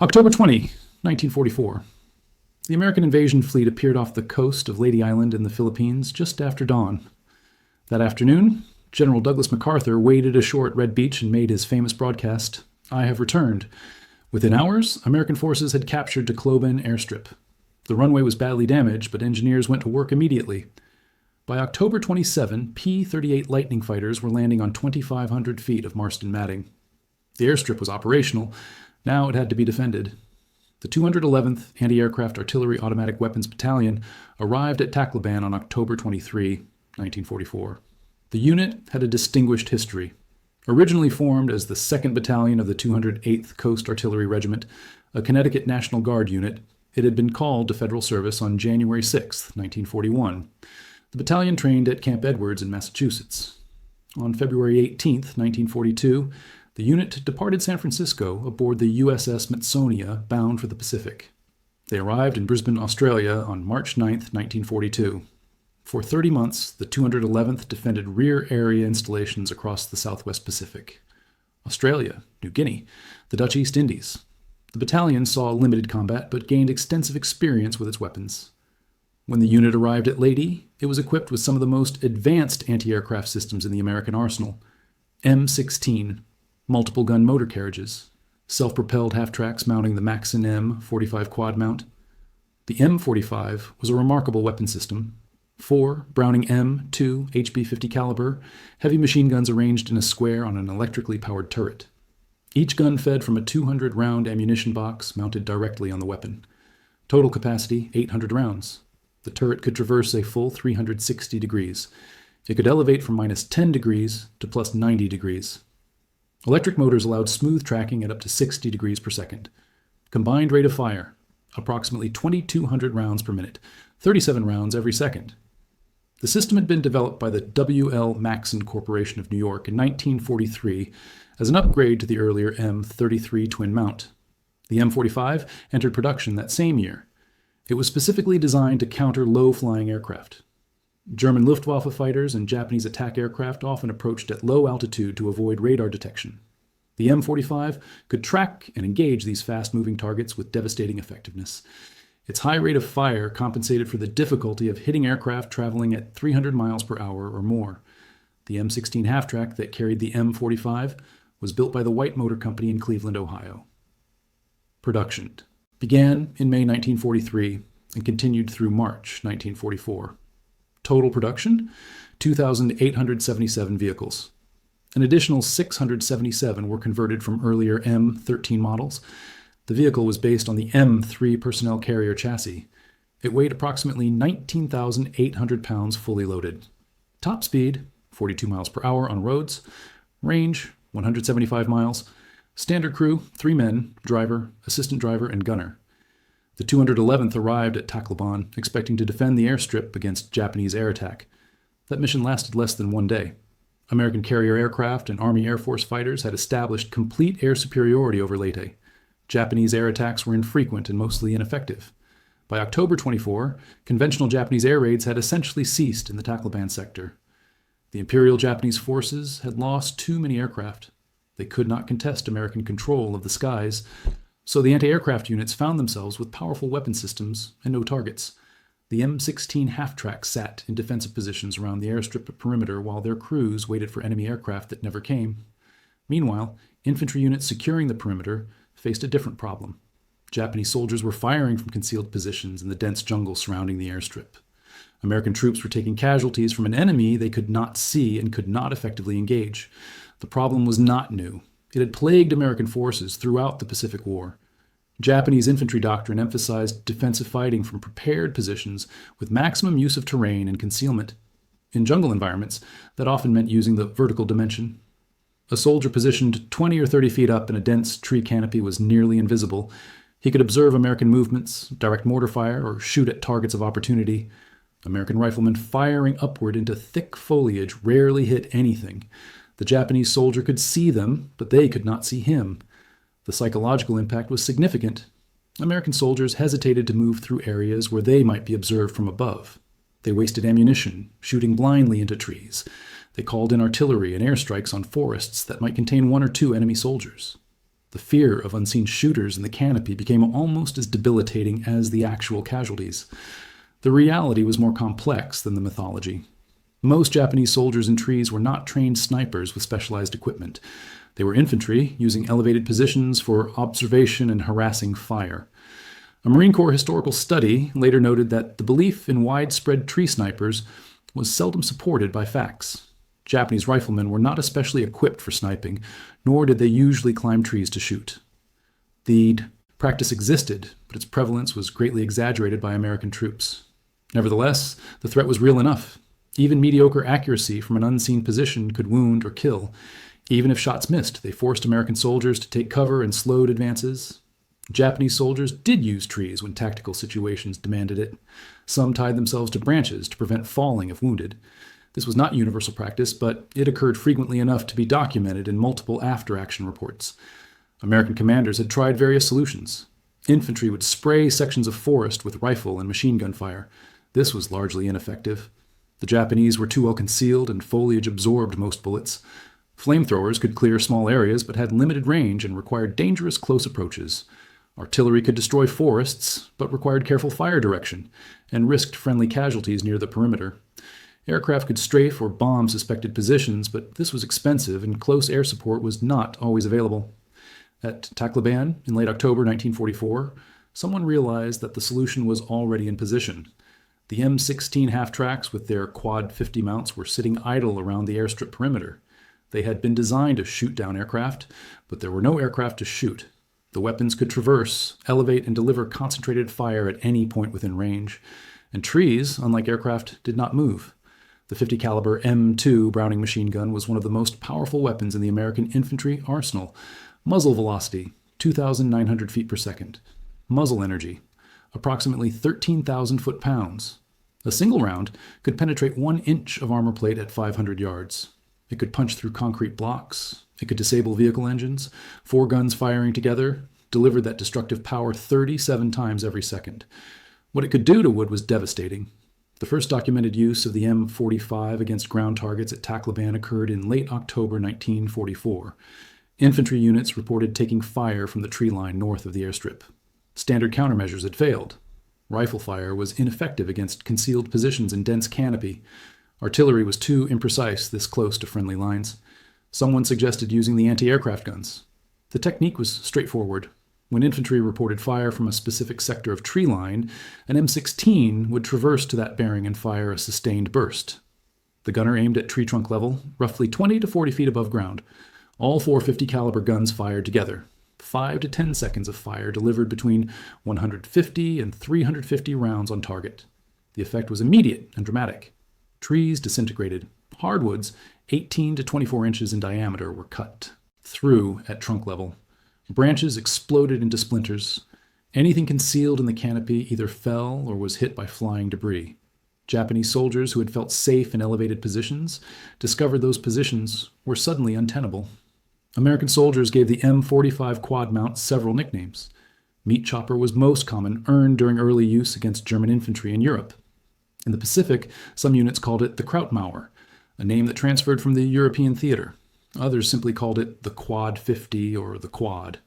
October 20, 1944. The American invasion fleet appeared off the coast of Leyte Island in the Philippines just after dawn. That afternoon, General Douglas MacArthur waded ashore at Red Beach and made his famous broadcast, "I have returned." Within hours, American forces had captured Tacloban airstrip. The runway was badly damaged, but engineers went to work immediately. By October 27, P-38 Lightning fighters were landing on 2,500 feet of Marston Matting. The airstrip was operational. Now it had to be defended. The 211th Anti-Aircraft Artillery Automatic Weapons Battalion arrived at Tacloban on October 23, 1944. The unit had a distinguished history. Originally formed as the 2nd Battalion of the 208th Coast Artillery Regiment, a Connecticut National Guard unit, it had been called to federal service on January 6, 1941. The battalion trained at Camp Edwards in Massachusetts. On February 18, 1942, the unit departed San Francisco aboard the USS Smithsonian bound for the Pacific. They arrived in Brisbane, Australia on March 9, 1942. For 30 months, the 211th defended rear area installations across the Southwest Pacific. Australia, New Guinea, the Dutch East Indies. The battalion saw limited combat but gained extensive experience with its weapons. When the unit arrived at Leyte, it was equipped with some of the most advanced anti-aircraft systems in the American arsenal. M16, multiple gun motor carriages, self-propelled half-tracks mounting the Maxim M45 quad mount. The M45 was a remarkable weapon system. 4 Browning M2 HB50 caliber heavy machine guns arranged in a square on an electrically powered turret. Each gun fed from a 200-round ammunition box mounted directly on the weapon. Total capacity, 800 rounds. The turret could traverse a full 360 degrees. It could elevate from -10 degrees to +90 degrees. Electric motors allowed smooth tracking at up to 60 degrees per second. Combined rate of fire, approximately 2,200 rounds per minute, 37 rounds every second. The system had been developed by the W.L. Maxson Corporation of New York in 1943 as an upgrade to the earlier M33 twin mount. The M45 entered production that same year. It was specifically designed to counter low-flying aircraft. German Luftwaffe fighters and Japanese attack aircraft often approached at low altitude to avoid radar detection. The M45 could track and engage these fast-moving targets with devastating effectiveness. Its high rate of fire compensated for the difficulty of hitting aircraft traveling at 300 miles per hour or more. The M16 half-track that carried the M45 was built by the White Motor Company in Cleveland, Ohio. Production began in May 1943 and continued through March 1944. Total production, 2,877 vehicles. An additional 677 were converted from earlier M13 models. The vehicle was based on the M3 personnel carrier chassis. It weighed approximately 19,800 pounds fully loaded. Top speed, 42 miles per hour on roads. Range, 175 miles. Standard crew, 3 men, driver, assistant driver, and gunner. The 211th arrived at Tacloban, expecting to defend the airstrip against Japanese air attack. That mission lasted less than 1 day. American carrier aircraft and Army Air Force fighters had established complete air superiority over Leyte. Japanese air attacks were infrequent and mostly ineffective. By October 24, conventional Japanese air raids had essentially ceased in the Tacloban sector. The Imperial Japanese forces had lost too many aircraft. They could not contest American control of the skies, so the anti-aircraft units found themselves with powerful weapon systems and no targets. The M16 half-track sat in defensive positions around the airstrip perimeter while their crews waited for enemy aircraft that never came. Meanwhile, infantry units securing the perimeter faced a different problem. Japanese soldiers were firing from concealed positions in the dense jungle surrounding the airstrip. American troops were taking casualties from an enemy they could not see and could not effectively engage. The problem was not new. It had plagued American forces throughout the Pacific War. Japanese infantry doctrine emphasized defensive fighting from prepared positions with maximum use of terrain and concealment. In jungle environments, that often meant using the vertical dimension. A soldier positioned 20 or 30 feet up in a dense tree canopy was nearly invisible. He could observe American movements, direct mortar fire, or shoot at targets of opportunity. American riflemen firing upward into thick foliage rarely hit anything. The Japanese soldier could see them, but they could not see him. The psychological impact was significant. American soldiers hesitated to move through areas where they might be observed from above. They wasted ammunition, shooting blindly into trees. They called in artillery and airstrikes on forests that might contain 1 or 2 enemy soldiers. The fear of unseen shooters in the canopy became almost as debilitating as the actual casualties. The reality was more complex than the mythology. Most Japanese soldiers in trees were not trained snipers with specialized equipment. They were infantry, using elevated positions for observation and harassing fire. A Marine Corps historical study later noted that the belief in widespread tree snipers was seldom supported by facts. Japanese riflemen were not especially equipped for sniping, nor did they usually climb trees to shoot. The practice existed, but its prevalence was greatly exaggerated by American troops. Nevertheless, the threat was real enough. Even mediocre accuracy from an unseen position could wound or kill. Even if shots missed, they forced American soldiers to take cover and slowed advances. Japanese soldiers did use trees when tactical situations demanded it. Some tied themselves to branches to prevent falling if wounded. This was not universal practice, but it occurred frequently enough to be documented in multiple after-action reports. American commanders had tried various solutions. Infantry would spray sections of forest with rifle and machine gun fire. This was largely ineffective. The Japanese were too well concealed, and foliage absorbed most bullets. Flamethrowers could clear small areas, but had limited range and required dangerous close approaches. Artillery could destroy forests, but required careful fire direction, and risked friendly casualties near the perimeter. Aircraft could strafe or bomb suspected positions, but this was expensive, and close air support was not always available. At Tacloban, in late October 1944, someone realized that the solution was already in position. The M16 half-tracks with their Quad 50 mounts were sitting idle around the airstrip perimeter. They had been designed to shoot down aircraft, but there were no aircraft to shoot. The weapons could traverse, elevate, and deliver concentrated fire at any point within range. And trees, unlike aircraft, did not move. The 50 caliber M2 Browning machine gun was one of the most powerful weapons in the American infantry arsenal. Muzzle velocity, 2,900 feet per second. Muzzle energy, approximately 13,000 foot-pounds. A single round could penetrate 1 inch of armor plate at 500 yards. It could punch through concrete blocks. It could disable vehicle engines. 4 guns firing together delivered that destructive power 37 times every second. What it could do to wood was devastating. The first documented use of the M45 against ground targets at Tacloban occurred in late October 1944. Infantry units reported taking fire from the tree line north of the airstrip. Standard countermeasures had failed. Rifle fire was ineffective against concealed positions in dense canopy. Artillery was too imprecise this close to friendly lines. Someone suggested using the anti-aircraft guns. The technique was straightforward. When infantry reported fire from a specific sector of tree line, an M16 would traverse to that bearing and fire a sustained burst. The gunner aimed at tree trunk level, roughly 20 to 40 feet above ground. All 4 50 caliber guns fired together. 5 to 10 seconds of fire delivered between 150 and 350 rounds on target. The effect was immediate and dramatic. Trees disintegrated. Hardwoods, 18 to 24 inches in diameter, were cut through at trunk level. Branches exploded into splinters. Anything concealed in the canopy either fell or was hit by flying debris. Japanese soldiers who had felt safe in elevated positions discovered those positions were suddenly untenable. American soldiers gave the M45 quad mount several nicknames. Meat chopper was most common, earned during early use against German infantry in Europe. In the Pacific, some units called it the Krautmauer, a name that transferred from the European theater. Others simply called it the Quad 50 or the Quad.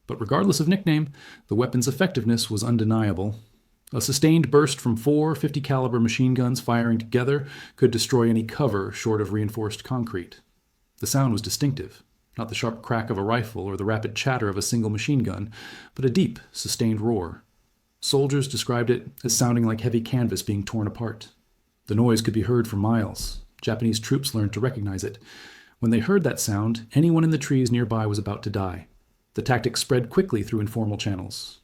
But regardless of nickname, the weapon's effectiveness was undeniable. A sustained burst from 4 50 caliber machine guns firing together could destroy any cover short of reinforced concrete. The sound was distinctive. Not the sharp crack of a rifle or the rapid chatter of a single machine gun, but a deep, sustained roar. Soldiers described it as sounding like heavy canvas being torn apart. The noise could be heard for miles. Japanese troops learned to recognize it. When they heard that sound, anyone in the trees nearby was about to die. The tactic spread quickly through informal channels.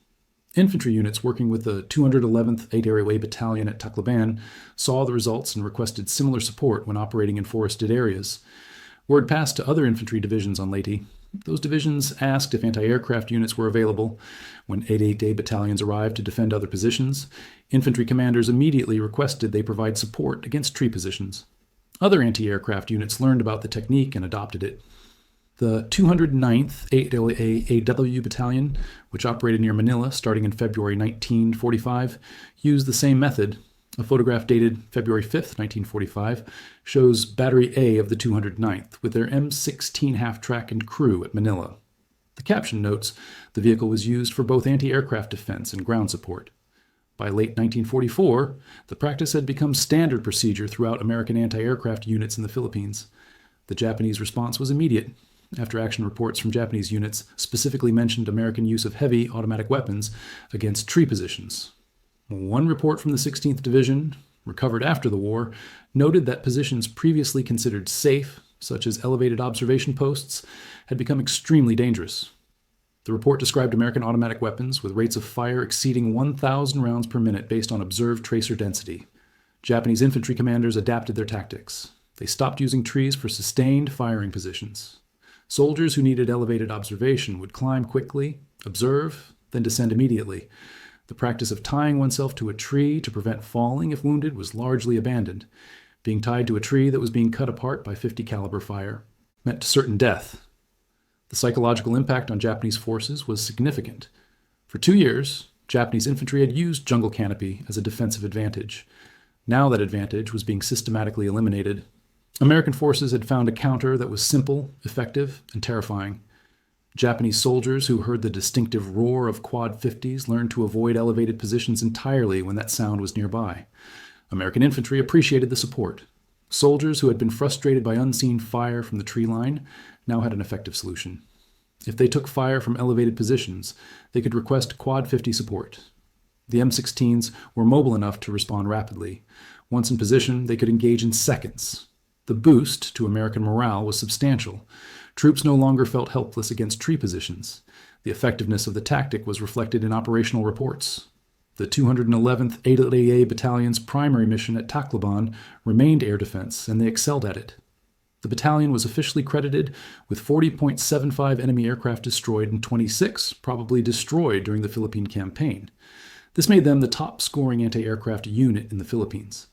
Infantry units working with the 211th 8th Airway Battalion at Tacloban saw the results and requested similar support when operating in forested areas. Word passed to other infantry divisions on Leyte. Those divisions asked if anti-aircraft units were available. When 8th Day battalions arrived to defend other positions, infantry commanders immediately requested they provide support against tree positions. Other anti-aircraft units learned about the technique and adopted it. The 209th 8th AW Battalion, which operated near Manila starting in February 1945, used the same method. A photograph dated February 5, 1945, shows Battery A of the 209th with their M16 half-track and crew at Manila. The caption notes the vehicle was used for both anti-aircraft defense and ground support. By late 1944, the practice had become standard procedure throughout American anti-aircraft units in the Philippines. The Japanese response was immediate. After-action reports from Japanese units specifically mentioned American use of heavy automatic weapons against tree positions. One report from the 16th Division, recovered after the war, noted that positions previously considered safe, such as elevated observation posts, had become extremely dangerous. The report described American automatic weapons with rates of fire exceeding 1,000 rounds per minute based on observed tracer density. Japanese infantry commanders adapted their tactics. They stopped using trees for sustained firing positions. Soldiers who needed elevated observation would climb quickly, observe, then descend immediately. The practice of tying oneself to a tree to prevent falling if wounded was largely abandoned. Being tied to a tree that was being cut apart by .50 caliber fire meant certain death. The psychological impact on Japanese forces was significant. For 2 years, Japanese infantry had used jungle canopy as a defensive advantage. Now that advantage was being systematically eliminated. American forces had found a counter that was simple, effective, and terrifying. Japanese soldiers who heard the distinctive roar of Quad 50s learned to avoid elevated positions entirely when that sound was nearby. American infantry appreciated the support. Soldiers who had been frustrated by unseen fire from the tree line now had an effective solution. If they took fire from elevated positions, they could request Quad 50 support. The M16s were mobile enough to respond rapidly. Once in position, they could engage in seconds. The boost to American morale was substantial. Troops no longer felt helpless against tree positions. The effectiveness of the tactic was reflected in operational reports. The 211th 8th Battalion's primary mission at Tacloban remained air defense, and they excelled at it. The battalion was officially credited with 40.75 enemy aircraft destroyed and 26 probably destroyed during the Philippine campaign. This made them the top-scoring anti-aircraft unit in the Philippines.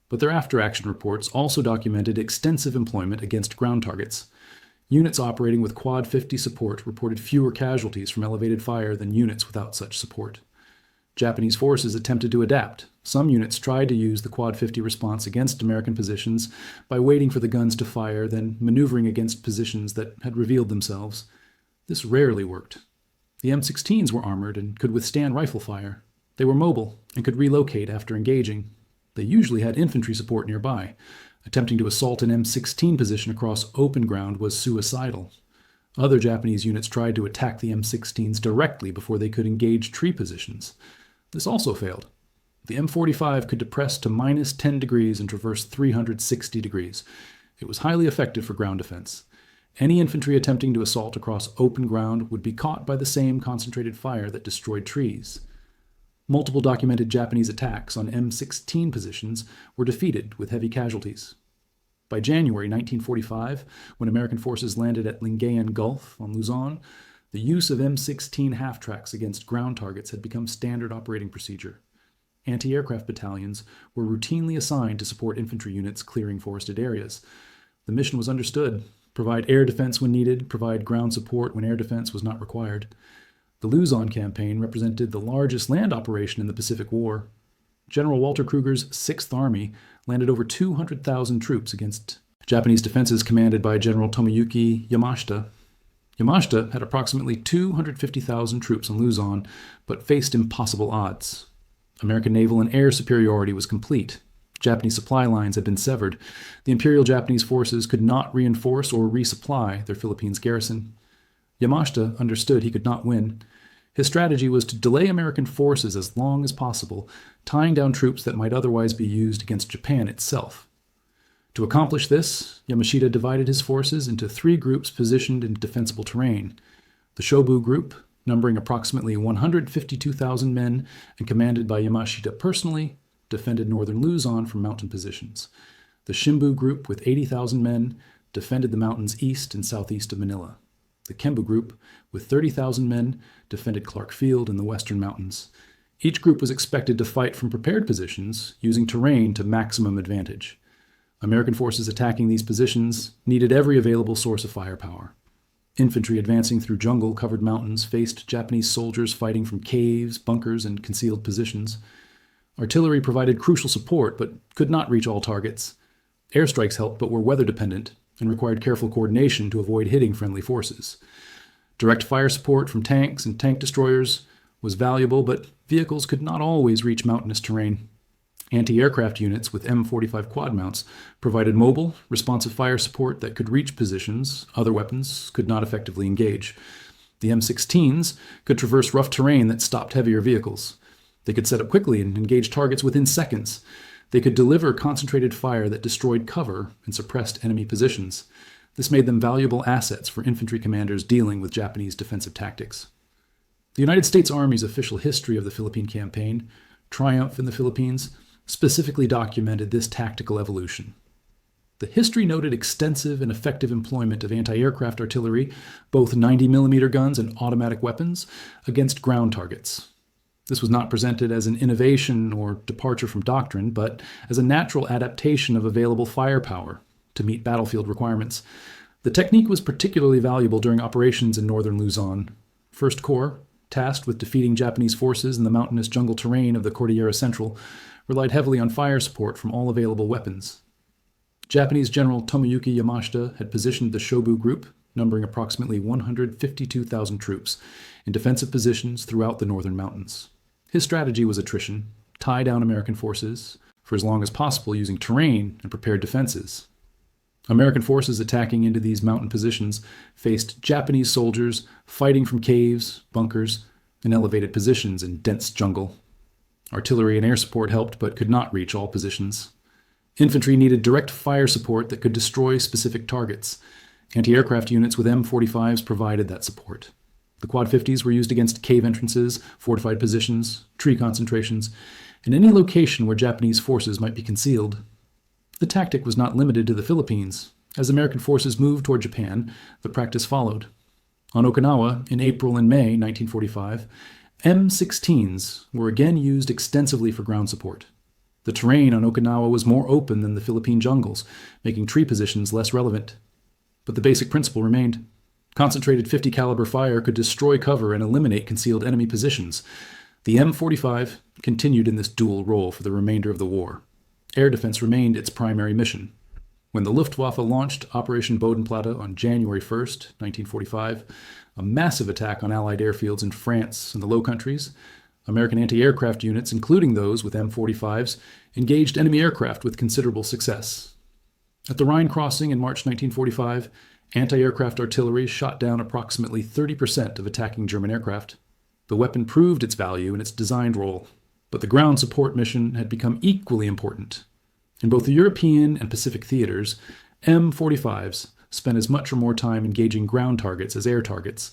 But their after-action reports also documented extensive employment against ground targets. Units operating with Quad 50 support reported fewer casualties from elevated fire than units without such support. Japanese forces attempted to adapt. Some units tried to use the Quad 50 response against American positions by waiting for the guns to fire, then maneuvering against positions that had revealed themselves. This rarely worked. The M16s were armored and could withstand rifle fire. They were mobile and could relocate after engaging. They usually had infantry support nearby. Attempting to assault an M16 position across open ground was suicidal. Other Japanese units tried to attack the M16s directly before they could engage tree positions. This also failed. The M45 could depress to minus 10 degrees and traverse 360 degrees. It was highly effective for ground defense. Any infantry attempting to assault across open ground would be caught by the same concentrated fire that destroyed trees. Multiple documented Japanese attacks on M16 positions were defeated with heavy casualties. By January 1945, when American forces landed at Lingayen Gulf on Luzon, the use of M16 half-tracks against ground targets had become standard operating procedure. Anti-aircraft battalions were routinely assigned to support infantry units clearing forested areas. The mission was understood: provide air defense when needed, provide ground support when air defense was not required. The Luzon campaign represented the largest land operation in the Pacific War. General Walter Kruger's 6th Army landed over 200,000 troops against Japanese defenses commanded by General Tomoyuki Yamashita. Yamashita had approximately 250,000 troops on Luzon, but faced impossible odds. American naval and air superiority was complete. Japanese supply lines had been severed. The Imperial Japanese forces could not reinforce or resupply their Philippines garrison. Yamashita understood he could not win. His strategy was to delay American forces as long as possible, tying down troops that might otherwise be used against Japan itself. To accomplish this, Yamashita divided his forces into 3 groups positioned in defensible terrain. The Shobu Group, numbering approximately 152,000 men and commanded by Yamashita personally, defended northern Luzon from mountain positions. The Shimbu Group, with 80,000 men, defended the mountains east and southeast of Manila. The Kembu Group, with 30,000 men, defended Clark Field in the western mountains. Each group was expected to fight from prepared positions, using terrain to maximum advantage. American forces attacking these positions needed every available source of firepower. Infantry advancing through jungle-covered mountains faced Japanese soldiers fighting from caves, bunkers, and concealed positions. Artillery provided crucial support, but could not reach all targets. Airstrikes helped, but were weather-dependent and required careful coordination to avoid hitting friendly forces. Direct fire support from tanks and tank destroyers was valuable, but vehicles could not always reach mountainous terrain. Anti-aircraft units with M45 quad mounts provided mobile, responsive fire support that could reach positions other weapons could not effectively engage. The M16s could traverse rough terrain that stopped heavier vehicles. They could set up quickly and engage targets within seconds. They could deliver concentrated fire that destroyed cover and suppressed enemy positions. This made them valuable assets for infantry commanders dealing with Japanese defensive tactics. The United States Army's official history of the Philippine Campaign, Triumph in the Philippines, specifically documented this tactical evolution. The history noted extensive and effective employment of anti-aircraft artillery, both 90mm guns and automatic weapons, against ground targets. This was not presented as an innovation or departure from doctrine, but as a natural adaptation of available firepower to meet battlefield requirements. The technique was particularly valuable during operations in northern Luzon. First Corps, tasked with defeating Japanese forces in the mountainous jungle terrain of the Cordillera Central, relied heavily on fire support from all available weapons. Japanese General Tomoyuki Yamashita had positioned the Shobu Group, numbering approximately 152,000 troops, in defensive positions throughout the northern mountains. His strategy was attrition, tie down American forces for as long as possible using terrain and prepared defenses. American forces attacking into these mountain positions faced Japanese soldiers fighting from caves, bunkers, and elevated positions in dense jungle. Artillery and air support helped but could not reach all positions. Infantry needed direct fire support that could destroy specific targets. Anti-aircraft units with M45s provided that support. The Quad 50s were used against cave entrances, fortified positions, tree concentrations, and any location where Japanese forces might be concealed. The tactic was not limited to the Philippines. As American forces moved toward Japan, the practice followed. On Okinawa, in April and May 1945, M16s were again used extensively for ground support. The terrain on Okinawa was more open than the Philippine jungles, making tree positions less relevant. But the basic principle remained. Concentrated 50 caliber fire could destroy cover and eliminate concealed enemy positions. The M45 continued in this dual role for the remainder of the war. Air defense remained its primary mission. When the Luftwaffe launched Operation Bodenplatte on January 1, 1945, a massive attack on Allied airfields in France and the Low Countries, American anti-aircraft units, including those with M45s, engaged enemy aircraft with considerable success. At the Rhine crossing in March 1945, anti-aircraft artillery shot down approximately 30% of attacking German aircraft. The weapon proved its value in its designed role, but the ground support mission had become equally important. In both the European and Pacific theaters, M45s spent as much or more time engaging ground targets as air targets.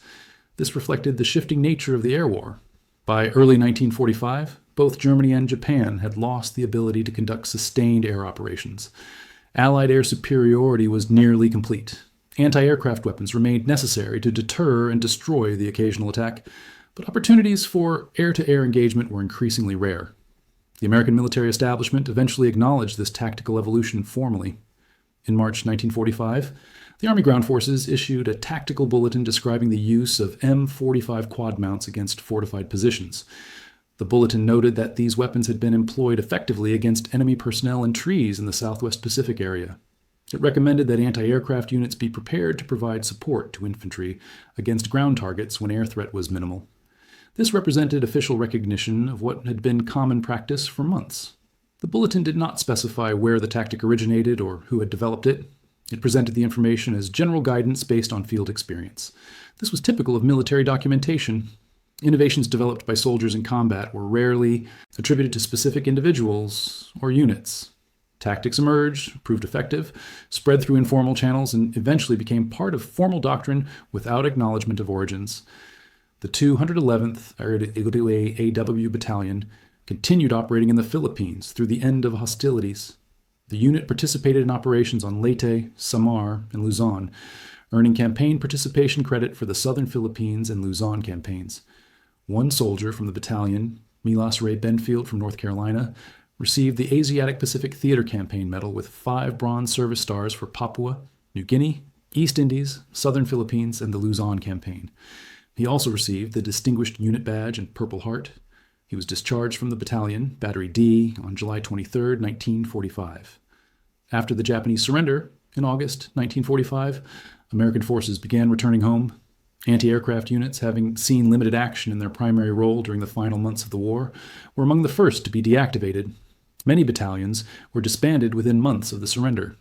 This reflected the shifting nature of the air war. By early 1945, both Germany and Japan had lost the ability to conduct sustained air operations. Allied air superiority was nearly complete. Anti-aircraft weapons remained necessary to deter and destroy the occasional attack, but opportunities for air-to-air engagement were increasingly rare. The American military establishment eventually acknowledged this tactical evolution formally. In March 1945, the Army Ground Forces issued a tactical bulletin describing the use of M45 quad mounts against fortified positions. The bulletin noted that these weapons had been employed effectively against enemy personnel and trees in the Southwest Pacific area. It recommended that anti-aircraft units be prepared to provide support to infantry against ground targets when air threat was minimal. This represented official recognition of what had been common practice for months. The bulletin did not specify where the tactic originated or who had developed it. It presented the information as general guidance based on field experience. This was typical of military documentation. Innovations developed by soldiers in combat were rarely attributed to specific individuals or units. Tactics emerged, proved effective, spread through informal channels, and eventually became part of formal doctrine without acknowledgement of origins. The 211th AW Battalion continued operating in the Philippines through the end of hostilities. The unit participated in operations on Leyte, Samar, and Luzon, earning campaign participation credit for the Southern Philippines and Luzon campaigns. One soldier from the battalion, Milas Ray Benfield from North Carolina, received the Asiatic Pacific Theater Campaign Medal with 5 Bronze Service Stars for Papua, New Guinea, East Indies, Southern Philippines, and the Luzon campaign. He also received the Distinguished Unit Badge and Purple Heart. He was discharged from the battalion, Battery D, on July 23, 1945. After the Japanese surrender, in August 1945, American forces began returning home. Anti-aircraft units, having seen limited action in their primary role during the final months of the war, were among the first to be deactivated. Many battalions were disbanded within months of the surrender.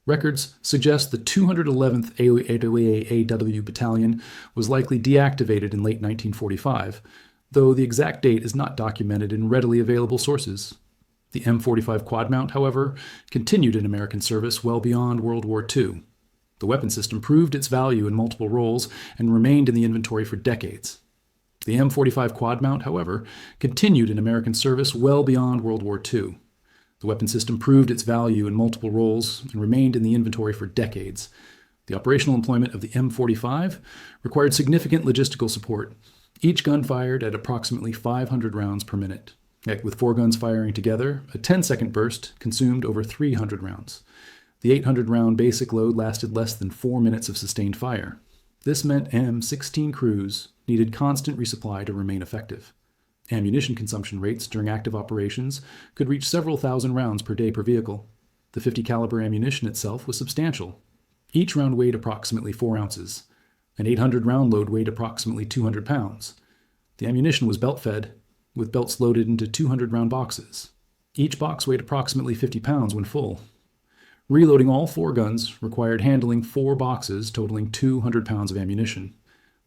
Records suggest the 211th AOA Battalion was likely deactivated in late 1945, though the exact date is not documented in readily available sources. The M45 quad mount, however, continued in American service well beyond World War II. The weapon system proved its value in multiple roles and remained in the inventory for decades. The M45 quad mount, however, continued in American service well beyond World War II. The weapon system proved its value in multiple roles and remained in the inventory for decades. The operational employment of the M45 required significant logistical support. Each gun fired at approximately 500 rounds per minute. With 4 guns firing together, a 10-second burst consumed over 300 rounds. The 800-round basic load lasted less than 4 minutes of sustained fire. This meant M16 crews needed constant resupply to remain effective. Ammunition consumption rates during active operations could reach several thousand rounds per day per vehicle. The 50 caliber ammunition itself was substantial. Each round weighed approximately 4 ounces. An 800-round load weighed approximately 200 pounds. The ammunition was belt-fed, with belts loaded into 200-round boxes. Each box weighed approximately 50 pounds when full. Reloading all 4 guns required handling 4 boxes totaling 200 pounds of ammunition.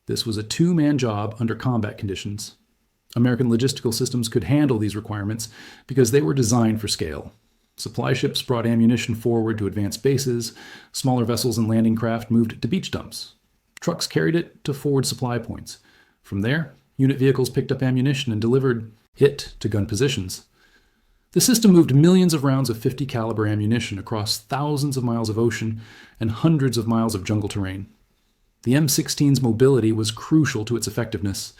This was a 2-man job under combat conditions. American logistical systems could handle these requirements because they were designed for scale. Supply ships brought ammunition forward to advanced bases, smaller vessels and landing craft moved it to beach dumps. Trucks carried it to forward supply points. From there, unit vehicles picked up ammunition and delivered it to gun positions. The system moved millions of rounds of 50 caliber ammunition across thousands of miles of ocean and hundreds of miles of jungle terrain. The M16's mobility was crucial to its effectiveness.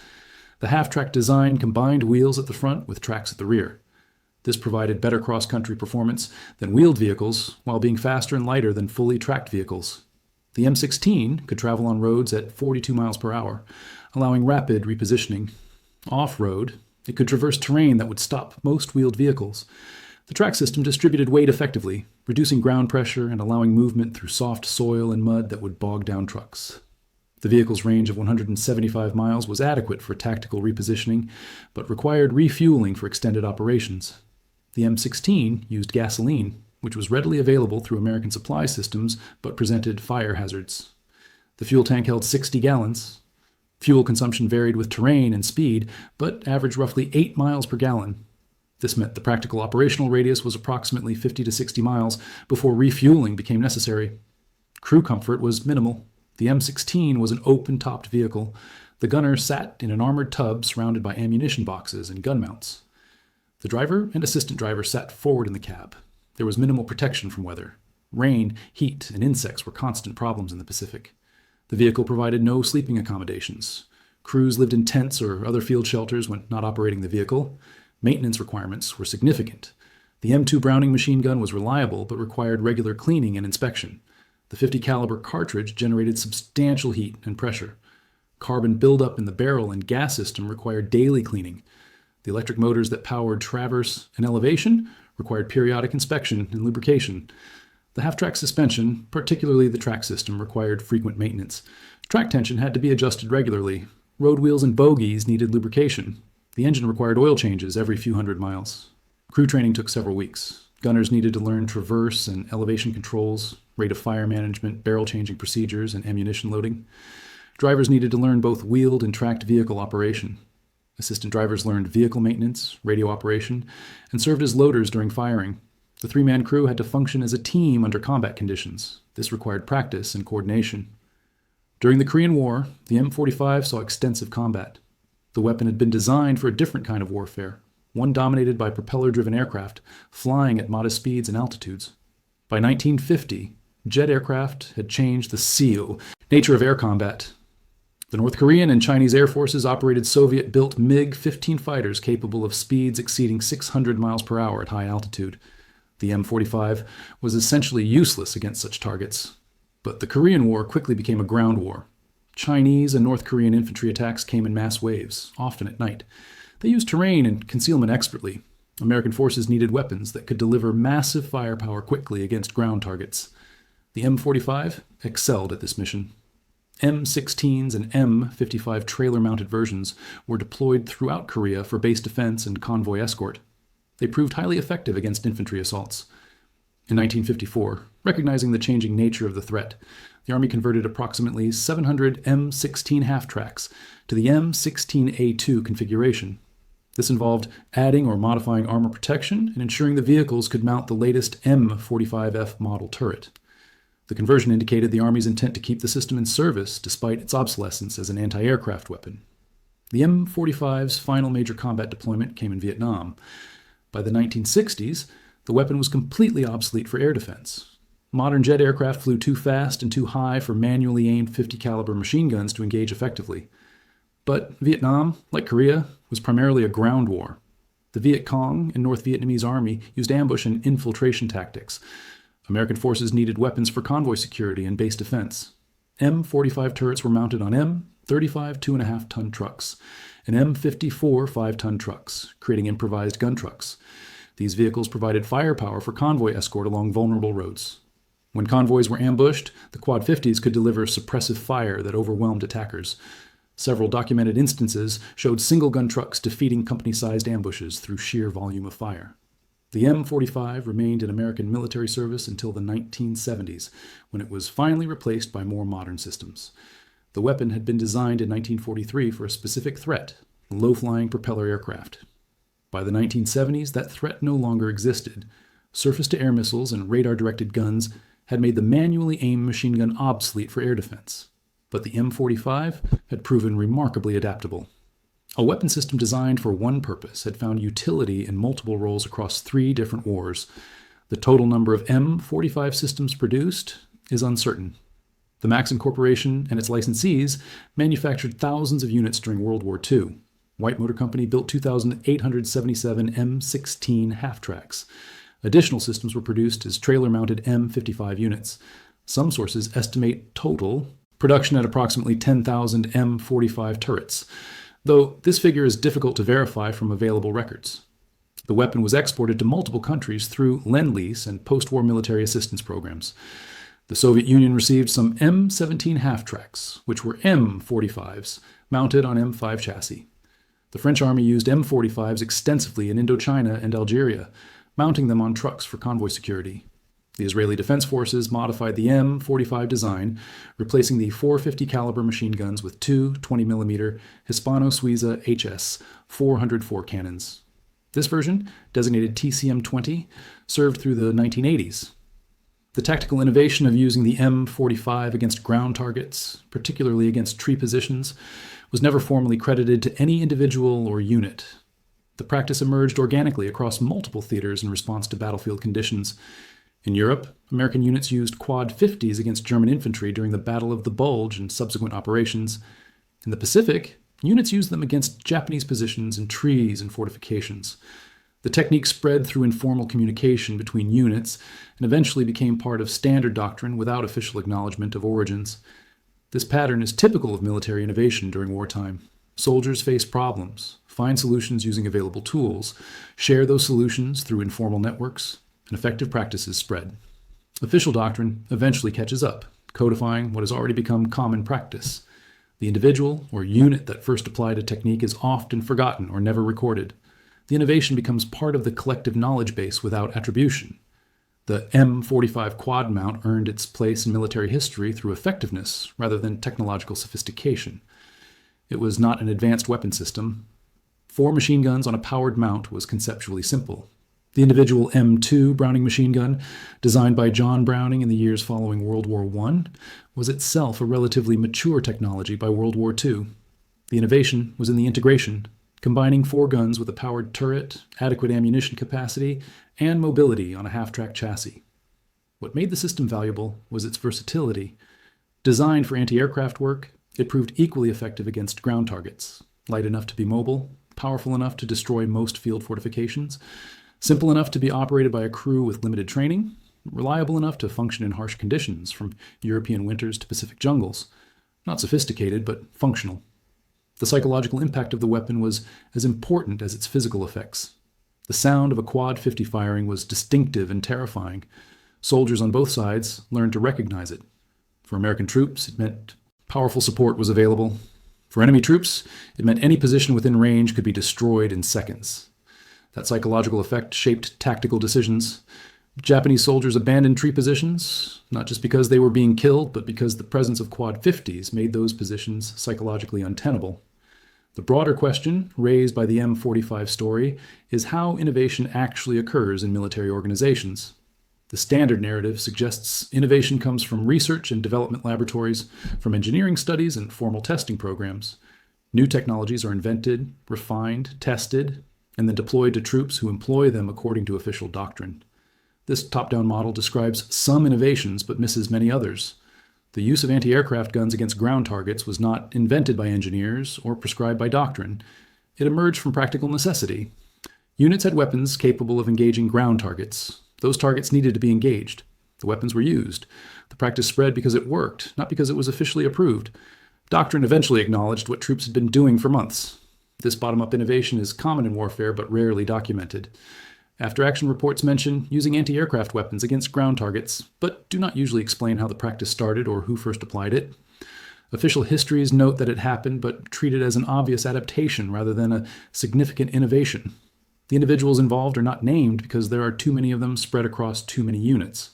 The half-track design combined wheels at the front with tracks at the rear. This provided better cross-country performance than wheeled vehicles while being faster and lighter than fully tracked vehicles. The M16 could travel on roads at 42 miles per hour, allowing rapid repositioning. Off-road, it could traverse terrain that would stop most wheeled vehicles. The track system distributed weight effectively, reducing ground pressure and allowing movement through soft soil and mud that would bog down trucks. The vehicle's range of 175 miles was adequate for tactical repositioning, but required refueling for extended operations. The M16 used gasoline, which was readily available through American supply systems but presented fire hazards. The fuel tank held 60 gallons. Fuel consumption varied with terrain and speed, but averaged roughly 8 miles per gallon. This meant the practical operational radius was approximately 50 to 60 miles before refueling became necessary. Crew comfort was minimal. The M16 was an open-topped vehicle. The gunner sat in an armored tub surrounded by ammunition boxes and gun mounts. The driver and assistant driver sat forward in the cab. There was minimal protection from weather. Rain, heat, and insects were constant problems in the Pacific. The vehicle provided no sleeping accommodations. Crews lived in tents or other field shelters when not operating the vehicle. Maintenance requirements were significant. The M2 Browning machine gun was reliable but required regular cleaning and inspection. The 50 caliber cartridge generated substantial heat and pressure. Carbon buildup in the barrel and gas system required daily cleaning. The electric motors that powered traverse and elevation required periodic inspection and lubrication. The half-track suspension, particularly the track system, required frequent maintenance. Track tension had to be adjusted regularly. Road wheels and bogies needed lubrication. The engine required oil changes every few hundred miles. Crew training took several weeks. Gunners needed to learn traverse and elevation controls, rate of fire management, barrel changing procedures, and ammunition loading. Drivers needed to learn both wheeled and tracked vehicle operation. Assistant drivers learned vehicle maintenance, radio operation, and served as loaders during firing. The 3-man crew had to function as a team under combat conditions. This required practice and coordination. During the Korean War, the M45 saw extensive combat. The weapon had been designed for a different kind of warfare, one dominated by propeller-driven aircraft, flying at modest speeds and altitudes. By 1950, jet aircraft had changed the nature of air combat. The North Korean and Chinese air forces operated Soviet-built MiG-15 fighters capable of speeds exceeding 600 miles per hour at high altitude. The M45 was essentially useless against such targets. But the Korean War quickly became a ground war. Chinese and North Korean infantry attacks came in mass waves, often at night. They used terrain and concealment expertly. American forces needed weapons that could deliver massive firepower quickly against ground targets. The M45 excelled at this mission. M16s and M55 trailer-mounted versions were deployed throughout Korea for base defense and convoy escort. They proved highly effective against infantry assaults. In 1954, recognizing the changing nature of the threat, the Army converted approximately 700 M16 half-tracks to the M16A2 configuration. This involved adding or modifying armor protection and ensuring the vehicles could mount the latest M45F model turret. The conversion indicated the Army's intent to keep the system in service despite its obsolescence as an anti-aircraft weapon. The M45's final major combat deployment came in Vietnam. By the 1960s, the weapon was completely obsolete for air defense. Modern jet aircraft flew too fast and too high for manually aimed 50 caliber machine guns to engage effectively. But Vietnam, like Korea, was primarily a ground war. The Viet Cong and North Vietnamese Army used ambush and infiltration tactics. American forces needed weapons for convoy security and base defense. M45 turrets were mounted on M35 2.5-ton trucks and M54 5-ton trucks, creating improvised gun trucks. These vehicles provided firepower for convoy escort along vulnerable roads. When convoys were ambushed, the Quad 50s could deliver suppressive fire that overwhelmed attackers. Several documented instances showed single-gun trucks defeating company-sized ambushes through sheer volume of fire. The M45 remained in American military service until the 1970s, when it was finally replaced by more modern systems. The weapon had been designed in 1943 for a specific threat, low-flying propeller aircraft. By the 1970s, that threat no longer existed. Surface-to-air missiles and radar-directed guns had made the manually aimed machine gun obsolete for air defense. But the M45 had proven remarkably adaptable. A weapon system designed for one purpose had found utility in multiple roles across 3 different wars. The total number of M45 systems produced is uncertain. The Maxim Corporation and its licensees manufactured thousands of units during World War II. White Motor Company built 2,877 M16 half-tracks. Additional systems were produced as trailer-mounted M55 units. Some sources estimate total production at approximately 10,000 M45 turrets, though this figure is difficult to verify from available records. The weapon was exported to multiple countries through Lend-Lease and post-war military assistance programs. The Soviet Union received some M17 half-tracks, which were M45s, mounted on M5 chassis. The French Army used M45s extensively in Indochina and Algeria, mounting them on trucks for convoy security. The Israeli Defense Forces modified the M45 design, replacing the 450 caliber machine guns with 2 20mm Hispano-Suiza HS 404 cannons. This version, designated TCM-20, served through the 1980s. The tactical innovation of using the M45 against ground targets, particularly against tree positions, was never formally credited to any individual or unit. The practice emerged organically across multiple theaters in response to battlefield conditions. In Europe, American units used Quad 50s against German infantry during the Battle of the Bulge and subsequent operations. In the Pacific, units used them against Japanese positions in trees and fortifications. The technique spread through informal communication between units and eventually became part of standard doctrine without official acknowledgement of origins. This pattern is typical of military innovation during wartime. Soldiers face problems, find solutions using available tools, share those solutions through informal networks, and effective practices spread. Official doctrine eventually catches up, codifying what has already become common practice. The individual or unit that first applied a technique is often forgotten or never recorded. The innovation becomes part of the collective knowledge base without attribution. The M45 quad mount earned its place in military history through effectiveness rather than technological sophistication. It was not an advanced weapon system. 4 machine guns on a powered mount was conceptually simple. The individual M2 Browning machine gun, designed by John Browning in the years following World War I, was itself a relatively mature technology by World War II. The innovation was in the integration, combining 4 guns with a powered turret, adequate ammunition capacity, and mobility on a half-track chassis. What made the system valuable was its versatility. Designed for anti-aircraft work, it proved equally effective against ground targets, light enough to be mobile, powerful enough to destroy most field fortifications, simple enough to be operated by a crew with limited training, reliable enough to function in harsh conditions, from European winters to Pacific jungles. Not sophisticated, but functional. The psychological impact of the weapon was as important as its physical effects. The sound of a Quad 50 firing was distinctive and terrifying. Soldiers on both sides learned to recognize it. For American troops, it meant Powerful support was available. For enemy troops, it meant any position within range could be destroyed in seconds. That psychological effect shaped tactical decisions. Japanese soldiers abandoned tree positions, not just because they were being killed, but because the presence of Quad 50s made those positions psychologically untenable. The broader question, raised by the M45 story, is how innovation actually occurs in military organizations. The standard narrative suggests innovation comes from research and development laboratories, from engineering studies and formal testing programs. New technologies are invented, refined, tested, and then deployed to troops who employ them according to official doctrine. This top-down model describes some innovations but misses many others. The use of anti-aircraft guns against ground targets was not invented by engineers or prescribed by doctrine. It emerged from practical necessity. Units had weapons capable of engaging ground targets. Those targets needed to be engaged. The weapons were used. The practice spread because it worked, not because it was officially approved. Doctrine eventually acknowledged what troops had been doing for months. This bottom-up innovation is common in warfare but rarely documented. After-action reports mention using anti-aircraft weapons against ground targets, but do not usually explain how the practice started or who first applied it. Official histories note that it happened, but treat it as an obvious adaptation rather than a significant innovation. The individuals involved are not named because there are too many of them spread across too many units.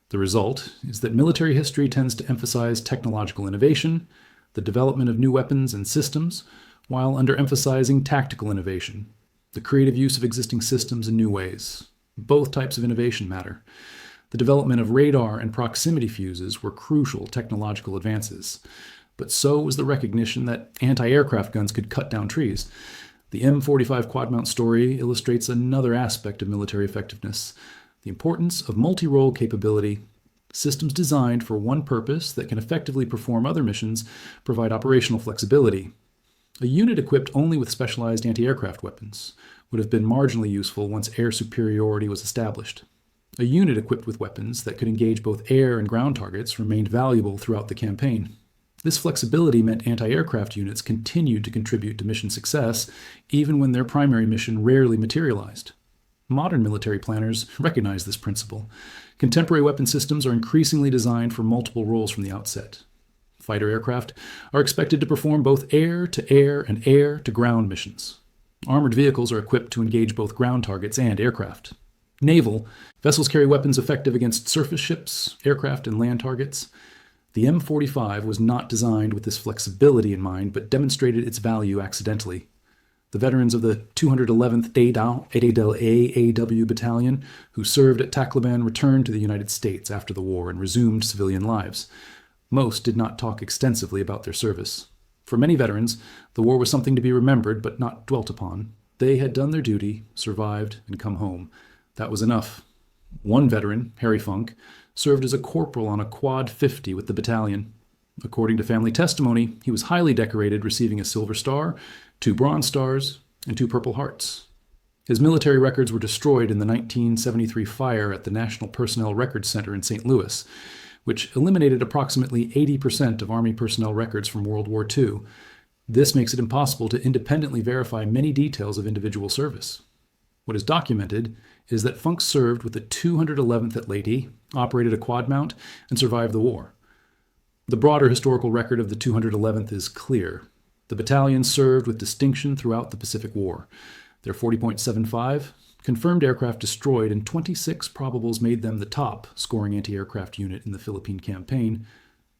The result is that military history tends to emphasize technological innovation, the development of new weapons and systems, while underemphasizing tactical innovation, the creative use of existing systems in new ways. Both types of innovation matter. The development of radar and proximity fuses were crucial technological advances, but so was the recognition that anti-aircraft guns could cut down trees. The M45 quad-mount story illustrates another aspect of military effectiveness, the importance of multi-role capability. Systems designed for one purpose that can effectively perform other missions provide operational flexibility. A unit equipped only with specialized anti-aircraft weapons would have been marginally useful once air superiority was established. A unit equipped with weapons that could engage both air and ground targets remained valuable throughout the campaign. This flexibility meant anti-aircraft units continued to contribute to mission success, even when their primary mission rarely materialized. Modern military planners recognize this principle. Contemporary weapon systems are increasingly designed for multiple roles from the outset. Fighter aircraft are expected to perform both air-to-air and air-to-ground missions. Armored vehicles are equipped to engage both ground targets and aircraft. Naval vessels carry weapons effective against surface ships, aircraft, and land targets. The M45 was not designed with this flexibility in mind, but demonstrated its value accidentally. The veterans of the 211th AAW Battalion who served at Tacloban returned to the United States after the war and resumed civilian lives. Most did not talk extensively about their service. For many veterans, the war was something to be remembered but not dwelt upon. They had done their duty, survived, and come home. That was enough. One veteran, Harry Funk, served as a corporal on a Quad 50 with the battalion. According to family testimony, he was highly decorated, receiving a Silver Star, 2 Bronze Stars, and 2 Purple Hearts. His military records were destroyed in the 1973 fire at the National Personnel Records Center in St. Louis, which eliminated approximately 80% of Army personnel records from World War II. This makes it impossible to independently verify many details of individual service. What is documented is that Funk served with the 211th at Leyte, operated a quad mount, and survived the war. The broader historical record of the 211th is clear. The battalion served with distinction throughout the Pacific War. Their 40.75 confirmed aircraft destroyed, and 26 probables made them the top scoring anti-aircraft unit in the Philippine campaign.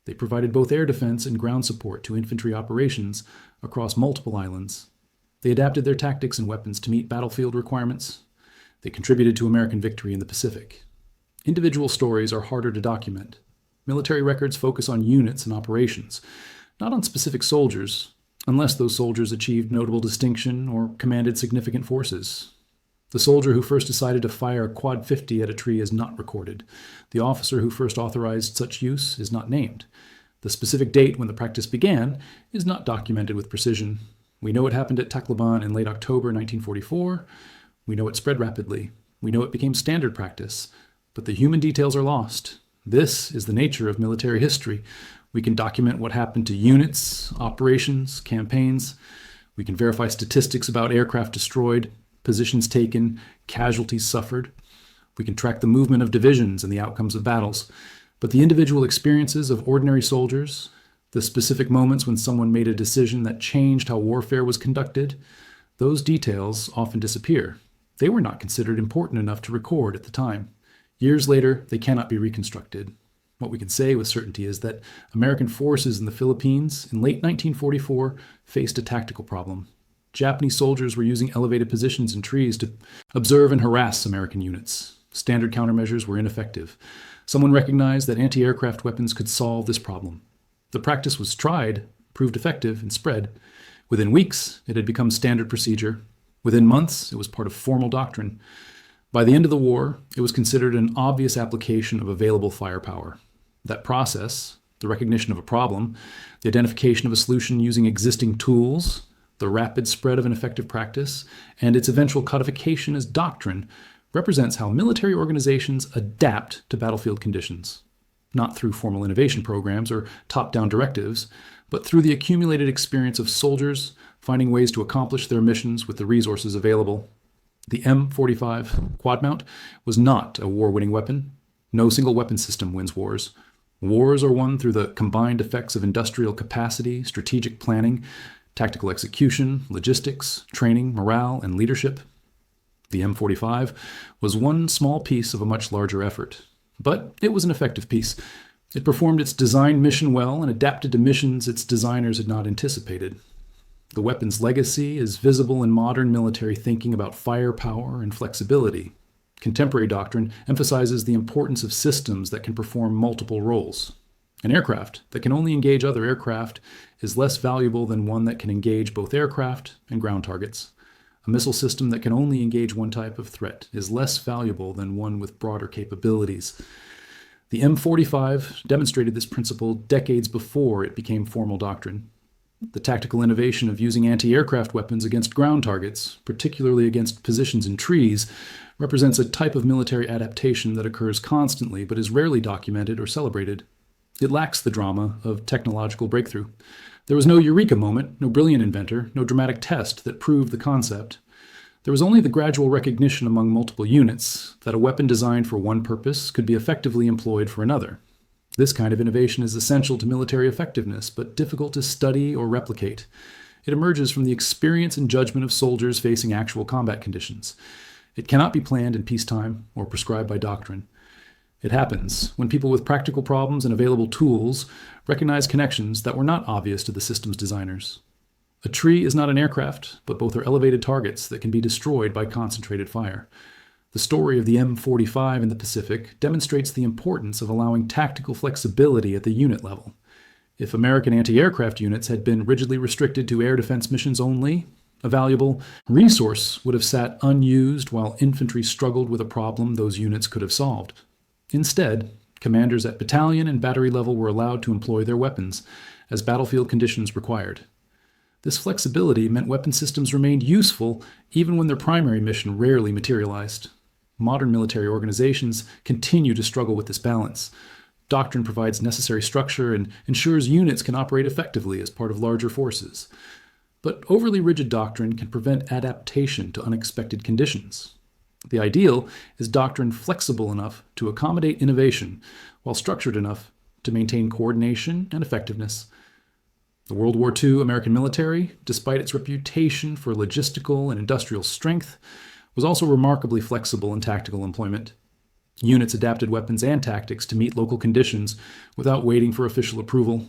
They provided both air defense and ground support to infantry operations across multiple islands. They adapted their tactics and weapons to meet battlefield requirements. They contributed to American victory in the Pacific. Individual stories are harder to document. Military records focus on units and operations, not on specific soldiers, unless those soldiers achieved notable distinction or commanded significant forces. The soldier who first decided to fire a Quad 50 at a tree is not recorded. The officer who first authorized such use is not named. The specific date when the practice began is not documented with precision. We know it happened at Tacloban in late October 1944. We know it spread rapidly. We know it became standard practice. But the human details are lost. This is the nature of military history. We can document what happened to units, operations, campaigns. We can verify statistics about aircraft destroyed, positions taken, casualties suffered. We can track the movement of divisions and the outcomes of battles. But the individual experiences of ordinary soldiers, The specific moments when someone made a decision that changed how warfare was conducted, those details often disappear. They were not considered important enough to record at the time. Years later, they cannot be reconstructed. What we can say with certainty is that American forces in the Philippines in late 1944 faced a tactical problem. Japanese soldiers were using elevated positions in trees to observe and harass American units. Standard countermeasures were ineffective. Someone recognized that anti-aircraft weapons could solve this problem. The practice was tried, proved effective, and spread. Within weeks, it had become standard procedure. Within months, it was part of formal doctrine. By the end of the war, it was considered an obvious application of available firepower. That process, the recognition of a problem, the identification of a solution using existing tools, the rapid spread of an effective practice, and its eventual codification as doctrine represents how military organizations adapt to battlefield conditions, not through formal innovation programs or top-down directives, but through the accumulated experience of soldiers finding ways to accomplish their missions with the resources available. The M45 quad mount was not a war-winning weapon. No single weapon system wins wars. Wars are won through the combined effects of industrial capacity, strategic planning, tactical execution, logistics, training, morale, and leadership. The M45 was one small piece of a much larger effort, but it was an effective piece. It performed its design mission well and adapted to missions its designers had not anticipated. The weapon's legacy is visible in modern military thinking about firepower and flexibility. Contemporary doctrine emphasizes the importance of systems that can perform multiple roles. An aircraft that can only engage other aircraft is less valuable than one that can engage both aircraft and ground targets. A missile system that can only engage one type of threat is less valuable than one with broader capabilities. The M45 demonstrated this principle decades before it became formal doctrine. The tactical innovation of using anti-aircraft weapons against ground targets, particularly against positions in trees, represents a type of military adaptation that occurs constantly but is rarely documented or celebrated. It lacks the drama of technological breakthrough. There was no eureka moment, no brilliant inventor, no dramatic test that proved the concept. There was only the gradual recognition among multiple units that a weapon designed for one purpose could be effectively employed for another. This kind of innovation is essential to military effectiveness, but difficult to study or replicate. It emerges from the experience and judgment of soldiers facing actual combat conditions. It cannot be planned in peacetime or prescribed by doctrine. It happens when people with practical problems and available tools recognize connections that were not obvious to the system's designers. A tree is not an aircraft, but both are elevated targets that can be destroyed by concentrated fire. The story of the M45 in the Pacific demonstrates the importance of allowing tactical flexibility at the unit level. If American anti-aircraft units had been rigidly restricted to air defense missions only, a valuable resource would have sat unused while infantry struggled with a problem those units could have solved. Instead, commanders at battalion and battery level were allowed to employ their weapons, as battlefield conditions required. This flexibility meant weapon systems remained useful even when their primary mission rarely materialized. Modern military organizations continue to struggle with this balance. Doctrine provides necessary structure and ensures units can operate effectively as part of larger forces. But overly rigid doctrine can prevent adaptation to unexpected conditions. The ideal is doctrine flexible enough to accommodate innovation, while structured enough to maintain coordination and effectiveness. The World War II American military, despite its reputation for logistical and industrial strength, was also remarkably flexible in tactical employment. Units adapted weapons and tactics to meet local conditions without waiting for official approval.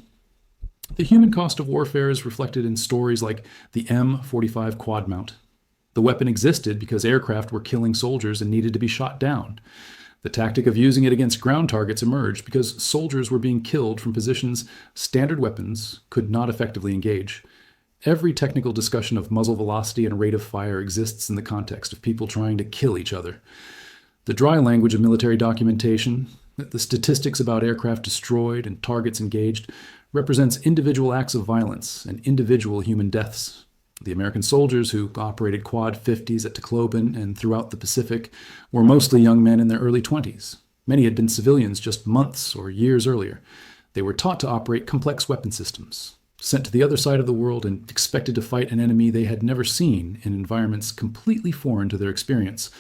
The human cost of warfare is reflected in stories like the M45 quad mount. The weapon existed because aircraft were killing soldiers and needed to be shot down. The tactic of using it against ground targets emerged because soldiers were being killed from positions standard weapons could not effectively engage. Every technical discussion of muzzle velocity and rate of fire exists in the context of people trying to kill each other. The dry language of military documentation, the statistics about aircraft destroyed and targets engaged, represents individual acts of violence and individual human deaths. The American soldiers who operated Quad 50s at Tacloban and throughout the Pacific were mostly young men in their early 20s. Many had been civilians just months or years earlier. They were taught to operate complex weapon systems, sent to the other side of the world and expected to fight an enemy they had never seen in environments completely foreign to their experience.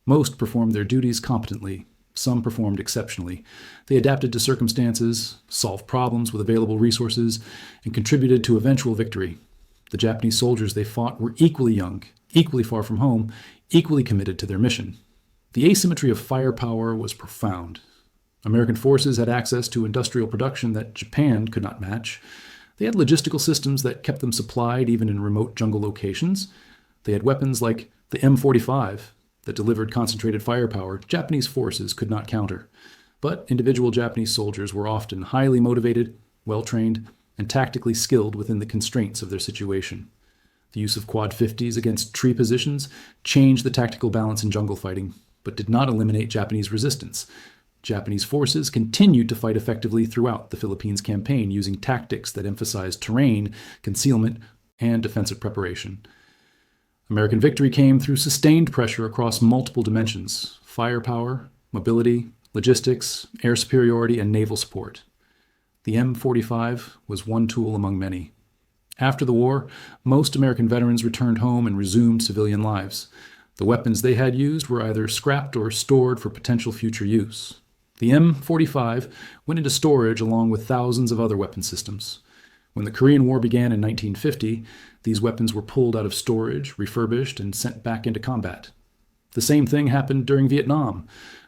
Most performed their duties competently, Some performed exceptionally. They adapted to circumstances, solved problems with available resources, and contributed to eventual victory. The Japanese soldiers they fought were equally young, equally far from home, equally committed to their mission. The asymmetry of firepower was profound. American forces had access to industrial production that Japan could not match. They had logistical systems that kept them supplied even in remote jungle locations. They had weapons like the M45 that delivered concentrated firepower Japanese forces could not counter. But individual Japanese soldiers were often highly motivated, well-trained, and tactically skilled within the constraints of their situation. The use of quad 50s against tree positions changed the tactical balance in jungle fighting, but did not eliminate Japanese resistance. Japanese forces continued to fight effectively throughout the Philippines campaign using tactics that emphasized terrain, concealment, and defensive preparation. American victory came through sustained pressure across multiple dimensions: firepower, mobility, logistics, air superiority, and naval support. The M45 was one tool among many. After the war, most American veterans returned home and resumed civilian lives. The weapons they had used were either scrapped or stored for potential future use. The M45 went into storage along with thousands of other weapon systems. When the Korean War began in 1950, these weapons were pulled out of storage, refurbished, and sent back into combat. The same thing happened during Vietnam.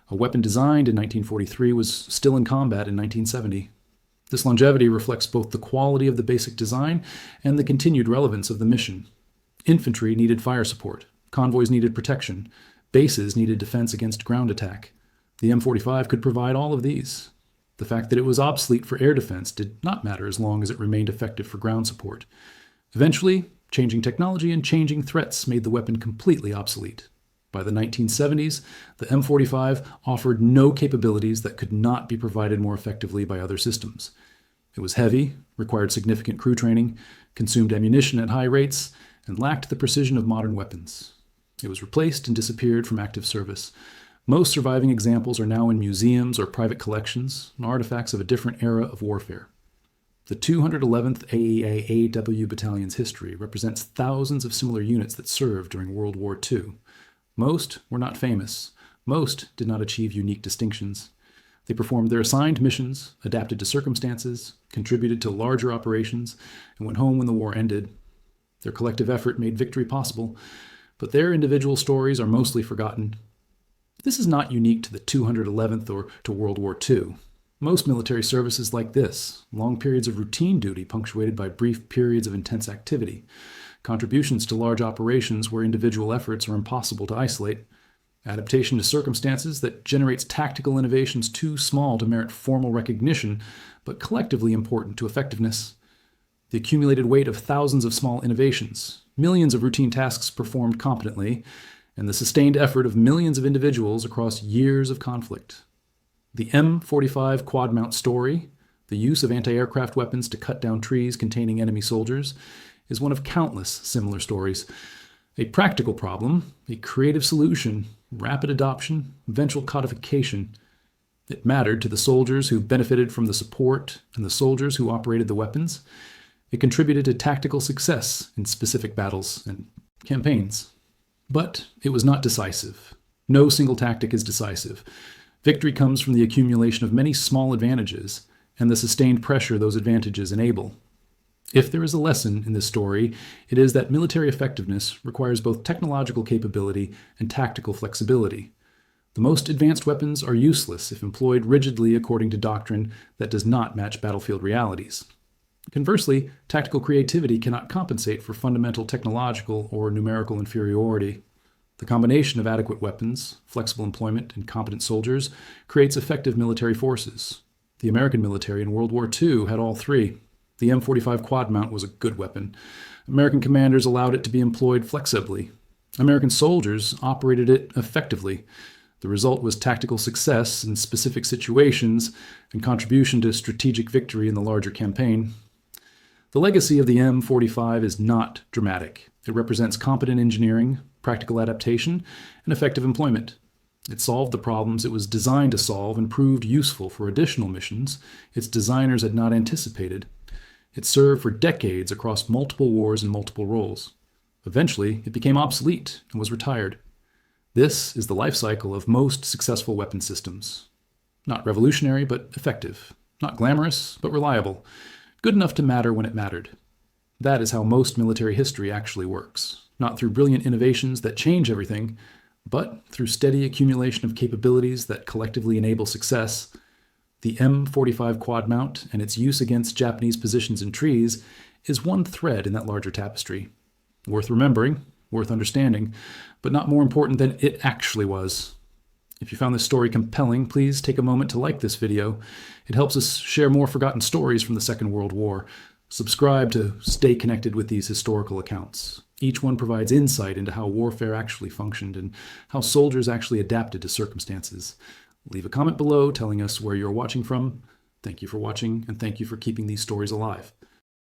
A weapon designed in 1943 was still in combat in 1970. This longevity reflects both the quality of the basic design and the continued relevance of the mission. Infantry needed fire support. Convoys needed protection. Bases needed defense against ground attack. The M45 could provide all of these. The fact that it was obsolete for air defense did not matter as long as it remained effective for ground support. Eventually, changing technology and changing threats made the weapon completely obsolete. By the 1970s, the M45 offered no capabilities that could not be provided more effectively by other systems. It was heavy, required significant crew training, consumed ammunition at high rates, and lacked the precision of modern weapons. It was replaced and disappeared from active service. Most surviving examples are now in museums or private collections, artifacts of a different era of warfare. The 211th AEA AW Battalion's history represents thousands of similar units that served during World War II. Most were not famous. Most did not achieve unique distinctions. They performed their assigned missions, adapted to circumstances, contributed to larger operations, and went home when the war ended. Their collective effort made victory possible, but their individual stories are mostly forgotten. This is not unique to the 211th or to World War II. Most military service is like this: long periods of routine duty punctuated by brief periods of intense activity, contributions to large operations where individual efforts are impossible to isolate, adaptation to circumstances that generates tactical innovations too small to merit formal recognition, but collectively important to effectiveness, the accumulated weight of thousands of small innovations, millions of routine tasks performed competently, and the sustained effort of millions of individuals across years of conflict. The M45 quad-mount story, the use of anti-aircraft weapons to cut down trees containing enemy soldiers, is one of countless similar stories. A practical problem, a creative solution, rapid adoption, eventual codification. It mattered to the soldiers who benefited from the support and the soldiers who operated the weapons. It contributed to tactical success in specific battles and campaigns. But it was not decisive. No single tactic is decisive. Victory comes from the accumulation of many small advantages and the sustained pressure those advantages enable. If there is a lesson in this story, it is that military effectiveness requires both technological capability and tactical flexibility. The most advanced weapons are useless if employed rigidly according to doctrine that does not match battlefield realities. Conversely, tactical creativity cannot compensate for fundamental technological or numerical inferiority. The combination of adequate weapons, flexible employment, and competent soldiers creates effective military forces. The American military in World War II had all three. The M45 quad mount was a good weapon. American commanders allowed it to be employed flexibly. American soldiers operated it effectively. The result was tactical success in specific situations and contribution to strategic victory in the larger campaign. The legacy of the M45 is not dramatic. It represents competent engineering, practical adaptation, and effective employment. It solved the problems it was designed to solve and proved useful for additional missions its designers had not anticipated. It served for decades across multiple wars and multiple roles. Eventually, it became obsolete and was retired. This is the life cycle of most successful weapon systems. Not revolutionary, but effective. Not glamorous, but reliable. Good enough to matter when it mattered. That is how most military history actually works. Not through brilliant innovations that change everything, but through steady accumulation of capabilities that collectively enable success. The M45 quad mount and its use against Japanese positions in trees is one thread in that larger tapestry. Worth remembering, worth understanding, but not more important than it actually was. If you found this story compelling, please take a moment to like this video. It helps us share more forgotten stories from the Second World War. Subscribe to stay connected with these historical accounts. Each one provides insight into how warfare actually functioned and how soldiers actually adapted to circumstances. Leave a comment below telling us where you're watching from. Thank you for watching, and thank you for keeping these stories alive.